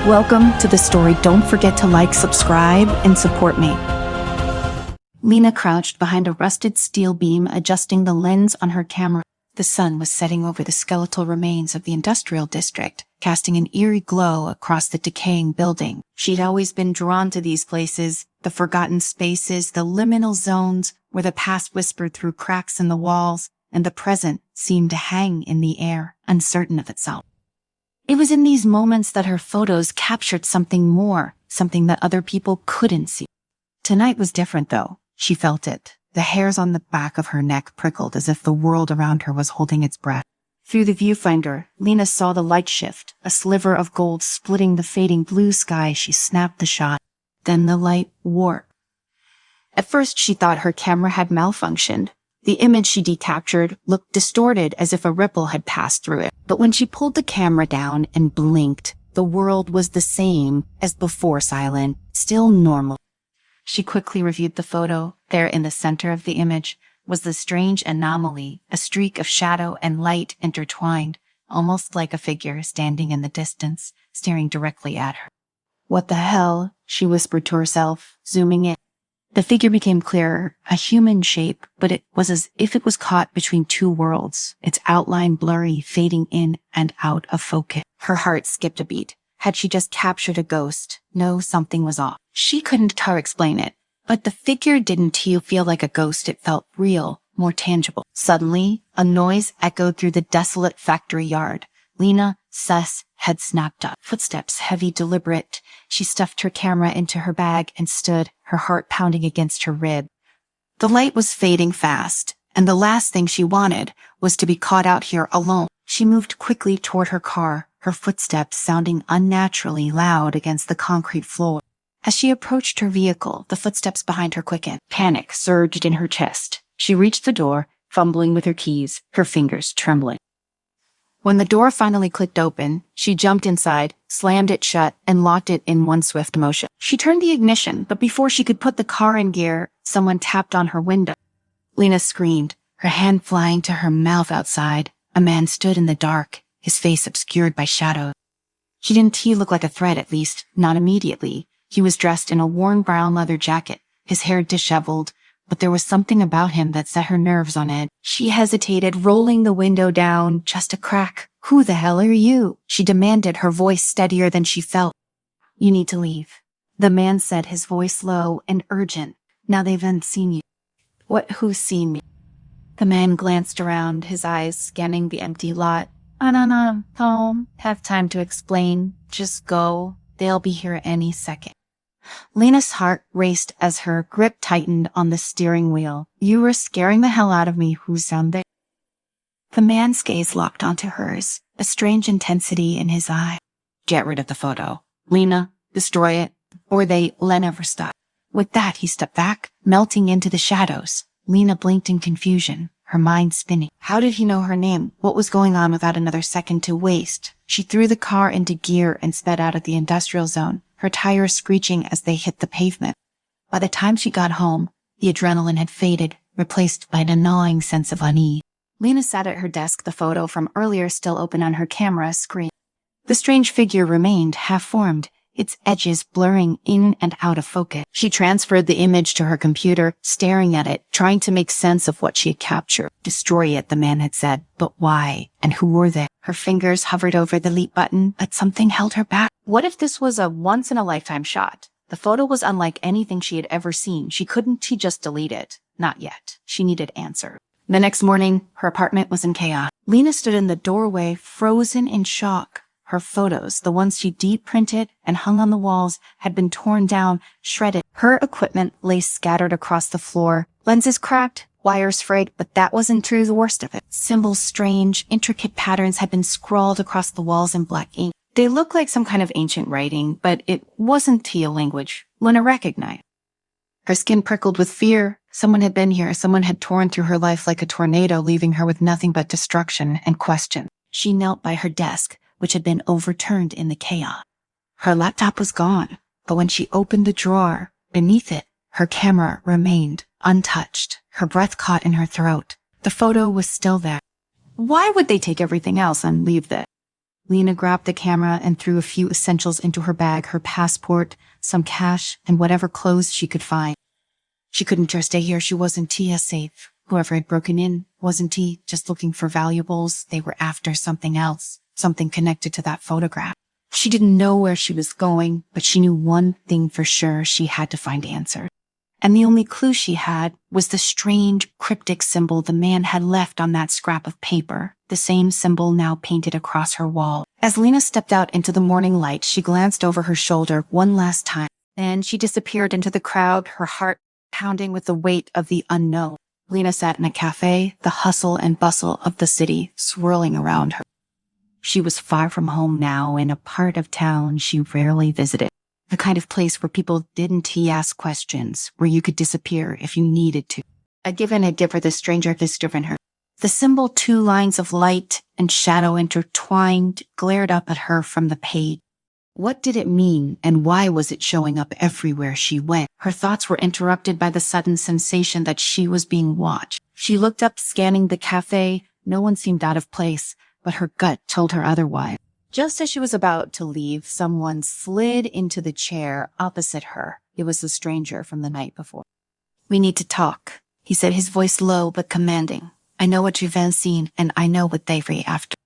Welcome to the story. Don't forget to like, subscribe, and support me. Lena crouched behind a rusted steel beam, adjusting the lens on her camera. The sun was setting over the skeletal remains of the industrial district, casting an eerie glow across the decaying building. She'd always been drawn to these places, the forgotten spaces, the liminal zones where the past whispered through cracks in the walls, and the present seemed to hang in the air, uncertain of itself. It was in these moments that her photos captured something more, something that other people couldn't see. Tonight was different, though. She felt it. The hairs on the back of her neck prickled as if the world around her was holding its breath. Through the viewfinder, Lena saw the light shift, a sliver of gold splitting the fading blue sky. She snapped the shot. Then the light warped. At first, she thought her camera had malfunctioned. The image she decaptured looked distorted, as if a ripple had passed through it. But when she pulled the camera down and blinked, the world was the same as before, silent, still normal. She quickly reviewed the photo. There in the center of the image was the strange anomaly, a streak of shadow and light intertwined, almost like a figure standing in the distance, staring directly at her. "What the hell?" she whispered to herself, zooming in. The figure became clearer, a human shape, but it was as if it was caught between two worlds, its outline blurry, fading in and out of focus. Her heart skipped a beat. Had she just captured a ghost? No, something was off. She couldn't explain it, but the figure didn't feel like a ghost. It felt real, more tangible. Suddenly, a noise echoed through the desolate factory yard. Lena, head snapped up. Footsteps, heavy, deliberate. She stuffed her camera into her bag and stood, her heart pounding against her rib. The light was fading fast, and the last thing she wanted was to be caught out here alone. She moved quickly toward her car, her footsteps sounding unnaturally loud against the concrete floor. As she approached her vehicle, the footsteps behind her quickened. Panic surged in her chest. She reached the door, fumbling with her keys, her fingers trembling. When the door finally clicked open, she jumped inside, slammed it shut, and locked it in one swift motion. She turned the ignition, but before she could put the car in gear, someone tapped on her window. Lena screamed, her hand flying to her mouth outside. A man stood in the dark, his face obscured by shadows. He didn't look like a threat, at least, not immediately. He was dressed in a worn brown leather jacket, his hair disheveled, but there was something about him that set her nerves on edge. She hesitated, rolling the window down, just a crack. "Who the hell are you?" she demanded, her voice steadier than she felt. "You need to leave," the man said, his voice low and urgent. "Now they've seen you." "What? Who's seen me?" The man glanced around, his eyes scanning the empty lot. Don't have time to explain. Just go. They'll be here any second." Lena's heart raced as her grip tightened on the steering wheel. "You were scaring the hell out of me. Who's down there?" The man's gaze locked onto hers, a strange intensity in his eye. "Get rid of the photo. Lena, destroy it, or they'll never stop." With that, he stepped back, melting into the shadows. Lena blinked in confusion, her mind spinning. How did he know her name? What was going on without another second to waste? She threw the car into gear and sped out of the industrial zone, her tires screeching as they hit the pavement. By the time she got home, the adrenaline had faded, replaced by a gnawing sense of unease. Lena sat at her desk, the photo from earlier still open on her camera screen. The strange figure remained half-formed, its edges blurring in and out of focus. She transferred the image to her computer, staring at it, trying to make sense of what she had captured. "Destroy it," the man had said. But why? And who were they? Her fingers hovered over the delete button, but something held her back. What if this was a once-in-a-lifetime shot? The photo was unlike anything she had ever seen. She couldn't just delete it. Not yet. She needed answers. The next morning, her apartment was in chaos. Lena stood in the doorway, frozen in shock. Her photos, the ones she deep printed and hung on the walls, had been torn down, shredded. Her equipment lay scattered across the floor, lenses cracked, wires frayed, but that wasn't true, the worst of it. Symbols, strange, intricate patterns had been scrawled across the walls in black ink. They looked like some kind of ancient writing, but it wasn't Teal language. Lena recognized. Her skin prickled with fear. Someone had been here. Someone had torn through her life like a tornado, leaving her with nothing but destruction and question. She knelt by her desk, which had been overturned in the chaos. Her laptop was gone, but when she opened the drawer, beneath it, her camera remained untouched, her breath caught in her throat. The photo was still there. Why would they take everything else and leave that? Lena grabbed the camera and threw a few essentials into her bag, her passport, some cash, and whatever clothes she could find. She couldn't just stay here. She wasn't safe. Whoever had broken in wasn't just looking for valuables. They were after something else, something connected to that photograph. She didn't know where she was going, but she knew one thing for sure: she had to find answers. And the only clue she had was the strange, cryptic symbol the man had left on that scrap of paper, the same symbol now painted across her wall. As Lena stepped out into the morning light, she glanced over her shoulder one last time. Then she disappeared into the crowd, her heart pounding with the weight of the unknown. Lena sat in a cafe, the hustle and bustle of the city swirling around her. She was far from home now, in a part of town she rarely visited. The kind of place where people didn't ask questions, where you could disappear if you needed to. A give and a giver, the stranger has driven her. The symbol, two lines of light and shadow intertwined, glared up at her from the page. What did it mean, and why was it showing up everywhere she went? Her thoughts were interrupted by the sudden sensation that she was being watched. She looked up, scanning the cafe. No one seemed out of place, but her gut told her otherwise. Just as she was about to leave, someone slid into the chair opposite her. It was the stranger from the night before. "We need to talk," he said, his voice low but commanding. "I know what you've seen, and I know what they're after."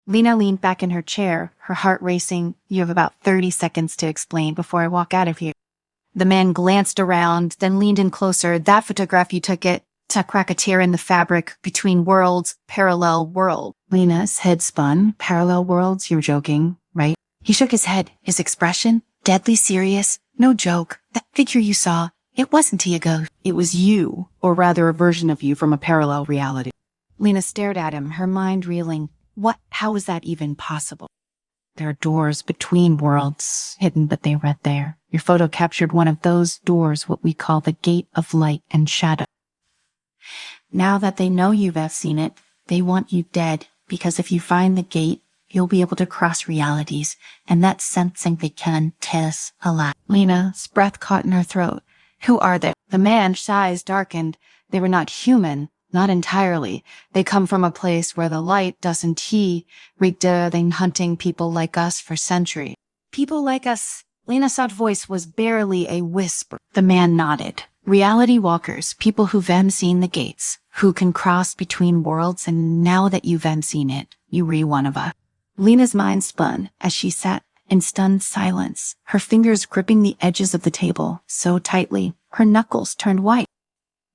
Lena leaned back in her chair, her heart racing. "You have about 30 seconds to explain before I walk out of here." The man glanced around, then leaned in closer. "That photograph, you took it to crack a tear in the fabric between worlds, parallel world." Lena's head spun. "Parallel worlds? You're joking, right?" He shook his head, his expression deadly serious. "No joke. That figure you saw, it wasn't a ghost. It was you, or rather a version of you from a parallel reality." Lena stared at him, her mind reeling. What? How is that even possible? "There are doors between worlds, hidden, but they read there. Your photo captured one of those doors, what we call the gate of light and shadow. Now that they know you've seen it, they want you dead, because if you find the gate, you'll be able to cross realities, and that's something they can test a lot." Lena's breath caught in her throat. "Who are they?" The man's eyes darkened. "They were not human. Not entirely. They come from a place where the light doesn't been hunting people like us for centuries." "People like us?" Lena's voice was barely a whisper. The man nodded. "Reality walkers, people who've seen the gates, who can cross between worlds, and now that you've seen it, you re one of us." Lena's mind spun as she sat in stunned silence, her fingers gripping the edges of the table so tightly, her knuckles turned white.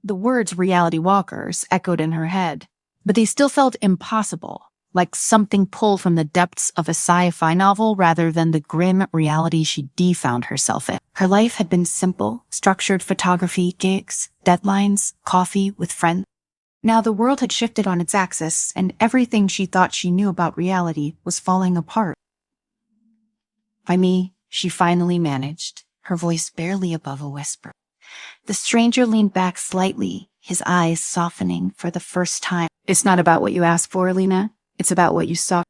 The words reality walkers echoed in her head, but they still felt impossible, like something pulled from the depths of a sci-fi novel rather than the grim reality she found herself in. Her life had been simple, structured photography, gigs, deadlines, coffee with friends. Now the world had shifted on its axis, and everything she thought she knew about reality was falling apart. "By me," she finally managed, her voice barely above a whisper. The stranger leaned back slightly, his eyes softening for the first time. "It's not about what you asked for, Lena. It's about what you saw.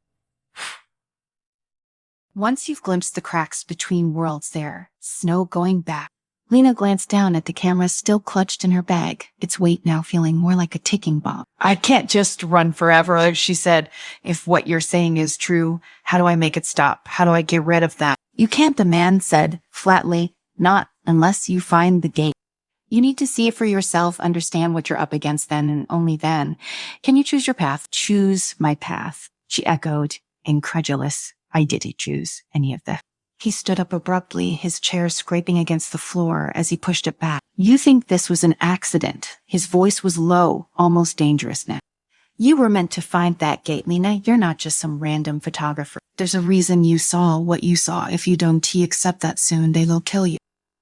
Once you've glimpsed the cracks between worlds, there's no going back." Lena glanced down at the camera still clutched in her bag, its weight now feeling more like a ticking bomb. "I can't just run forever," she said. "If what you're saying is true, how do I make it stop? How do I get rid of that?" "You can't," the man said, flatly. "Not unless you find the gate. You need to see it for yourself, understand what you're up against then, and only then can you choose your path." "Choose my path," she echoed, incredulous. "I didn't choose any of that." He stood up abruptly, his chair scraping against the floor as he pushed it back. "You think this was an accident?" His voice was low, almost dangerous now. "You were meant to find that gate, Lena. You're not just some random photographer. There's a reason you saw what you saw. If you don't accept that soon, they'll kill you.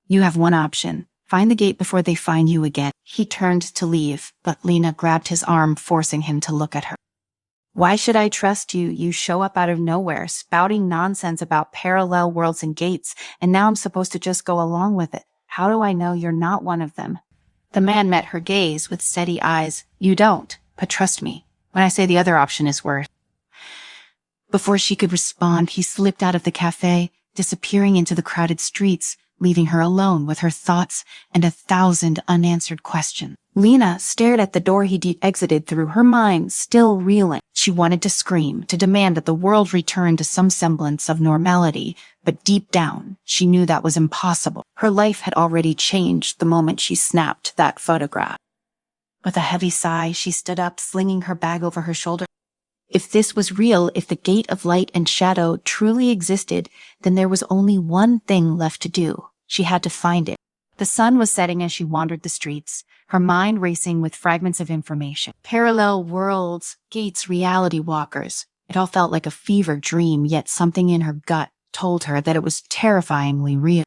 You have one option. Find the gate before they find you again." He turned to leave, but Lena grabbed his arm, forcing him to look at her. "Why should I trust you? You show up out of nowhere, spouting nonsense about parallel worlds and gates, and now I'm supposed to just go along with it. How do I know you're not one of them?" The man met her gaze with steady eyes. "You don't, but trust me when I say the other option is worse." Before she could respond, he slipped out of the cafe, disappearing into the crowded streets, leaving her alone with her thoughts and 1,000 unanswered questions. Lena stared at the door he exited through, her mind still reeling. She wanted to scream, to demand that the world return to some semblance of normality, but deep down, she knew that was impossible. Her life had already changed the moment she snapped that photograph. With a heavy sigh, she stood up, slinging her bag over her shoulder. If this was real, if the gate of light and shadow truly existed, then there was only one thing left to do. She had to find it. The sun was setting as she wandered the streets, her mind racing with fragments of information. Parallel worlds, gates, reality walkers. It all felt like a fever dream, yet something in her gut told her that it was terrifyingly real.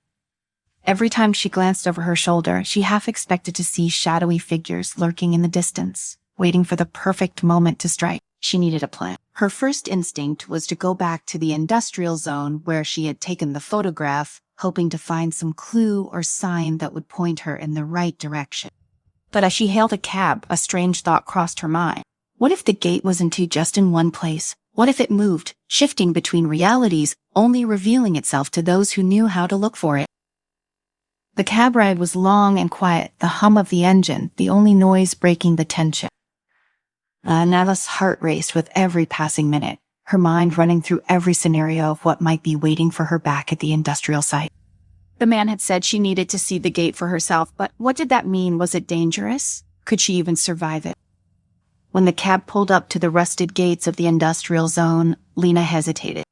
Every time she glanced over her shoulder, she half expected to see shadowy figures lurking in the distance, waiting for the perfect moment to strike. She needed a plan. Her first instinct was to go back to the industrial zone where she had taken the photograph, hoping to find some clue or sign that would point her in the right direction. But as she hailed a cab, a strange thought crossed her mind. What if the gate wasn't just in one place? What if it moved, shifting between realities, only revealing itself to those who knew how to look for it? The cab ride was long and quiet, the hum of the engine, the only noise breaking the tension. Nala's heart raced with every passing minute, her mind running through every scenario of what might be waiting for her back at the industrial site. The man had said she needed to see the gate for herself, but what did that mean? Was it dangerous? Could she even survive it? When the cab pulled up to the rusted gates of the industrial zone, Lena hesitated.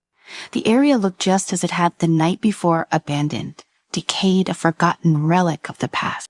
The area looked just as it had the night before, abandoned, decayed, a forgotten relic of the past.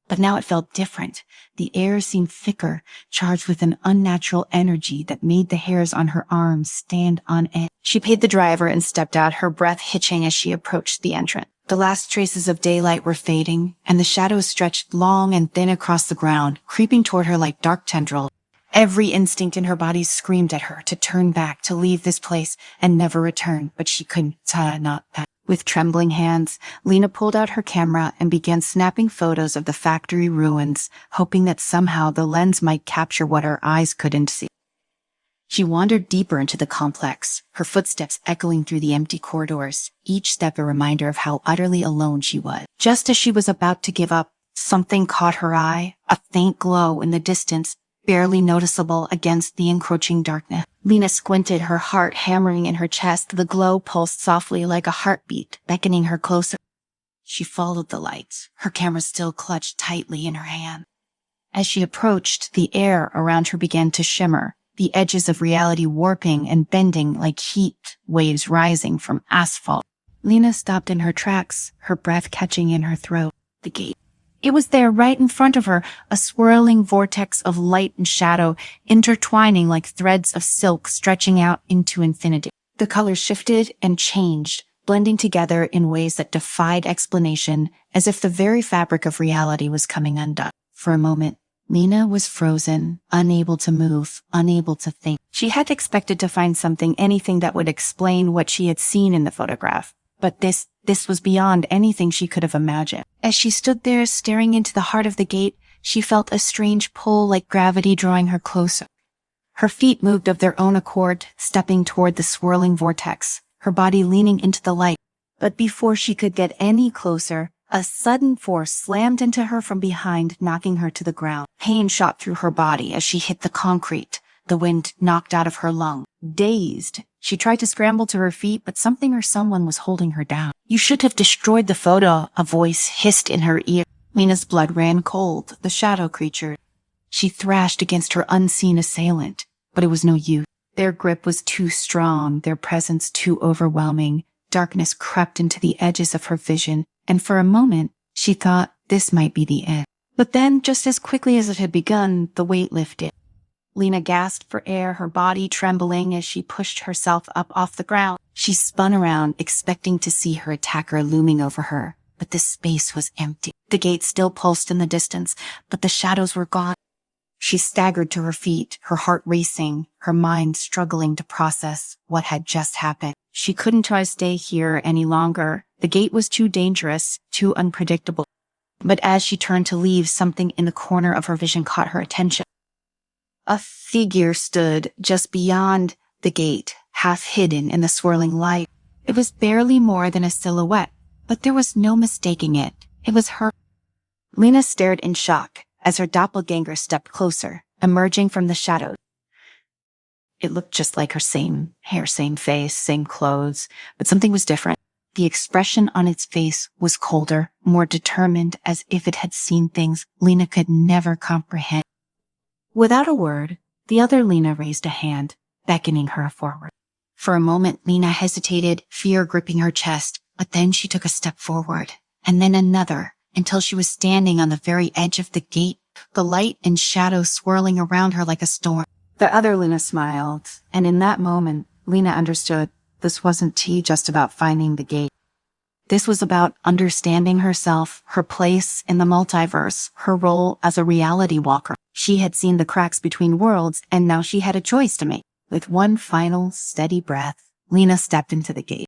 But now it felt different. The air seemed thicker, charged with an unnatural energy that made the hairs on her arms stand on end. She paid the driver and stepped out, her breath hitching as she approached the entrance. The last traces of daylight were fading, and the shadows stretched long and thin across the ground, creeping toward her like dark tendrils. Every instinct in her body screamed at her to turn back, to leave this place and never return, but she couldn't. Not that. With trembling hands, Lena pulled out her camera and began snapping photos of the factory ruins, hoping that somehow the lens might capture what her eyes couldn't see. She wandered deeper into the complex, her footsteps echoing through the empty corridors, each step a reminder of how utterly alone she was. Just as she was about to give up, something caught her eye, a faint glow in the distance, barely noticeable against the encroaching darkness. Lena squinted, her heart hammering in her chest. The glow pulsed softly like a heartbeat, beckoning her closer. She followed the lights, her camera still clutched tightly in her hand. As she approached, the air around her began to shimmer, the edges of reality warping and bending like heat waves rising from asphalt. Lena stopped in her tracks, her breath catching in her throat. The gate. It was there right in front of her, a swirling vortex of light and shadow, intertwining like threads of silk stretching out into infinity. The colors shifted and changed, blending together in ways that defied explanation, as if the very fabric of reality was coming undone. For a moment, Lena was frozen, unable to move, unable to think. She had expected to find anything that would explain what she had seen in the photograph. But this was beyond anything she could have imagined. As she stood there staring into the heart of the gate, she felt a strange pull like gravity drawing her closer. Her feet moved of their own accord, stepping toward the swirling vortex, her body leaning into the light. But before she could get any closer, a sudden force slammed into her from behind, knocking her to the ground. Pain shot through her body as she hit the concrete, the wind knocked out of her lungs. Dazed, she tried to scramble to her feet, but something or someone was holding her down. "You should have destroyed the photo," a voice hissed in her ear. Lena's blood ran cold, the shadow creature. She thrashed against her unseen assailant, but it was no use. Their grip was too strong, their presence too overwhelming. Darkness crept into the edges of her vision, and for a moment, she thought this might be the end. But then, just as quickly as it had begun, the weight lifted. Lena gasped for air, her body trembling as she pushed herself up off the ground. She spun around, expecting to see her attacker looming over her, but the space was empty. The gate still pulsed in the distance, but the shadows were gone. She staggered to her feet, her heart racing, her mind struggling to process what had just happened. She couldn't try to stay here any longer. The gate was too dangerous, too unpredictable. But as she turned to leave, something in the corner of her vision caught her attention. A figure stood just beyond the gate, half hidden in the swirling light. It was barely more than a silhouette, But there was no mistaking it. It was her. Lena stared in shock as her doppelganger stepped closer, emerging from the shadows. It looked just like her, same hair, same face, same clothes, but something was different. The expression on its face was colder, more determined, as if it had seen things Lena could never comprehend. Without a word, the other Lena raised a hand, beckoning her forward. For a moment, Lena hesitated, fear gripping her chest, but then she took a step forward, and then another, until she was standing on the very edge of the gate, the light and shadow swirling around her like a storm. The other Lena smiled, and in that moment, Lena understood this wasn't just about finding the gate. This was about understanding herself, her place in the multiverse, her role as a reality walker. She had seen the cracks between worlds, and now she had a choice to make. With one final, steady breath, Lena stepped into the gate.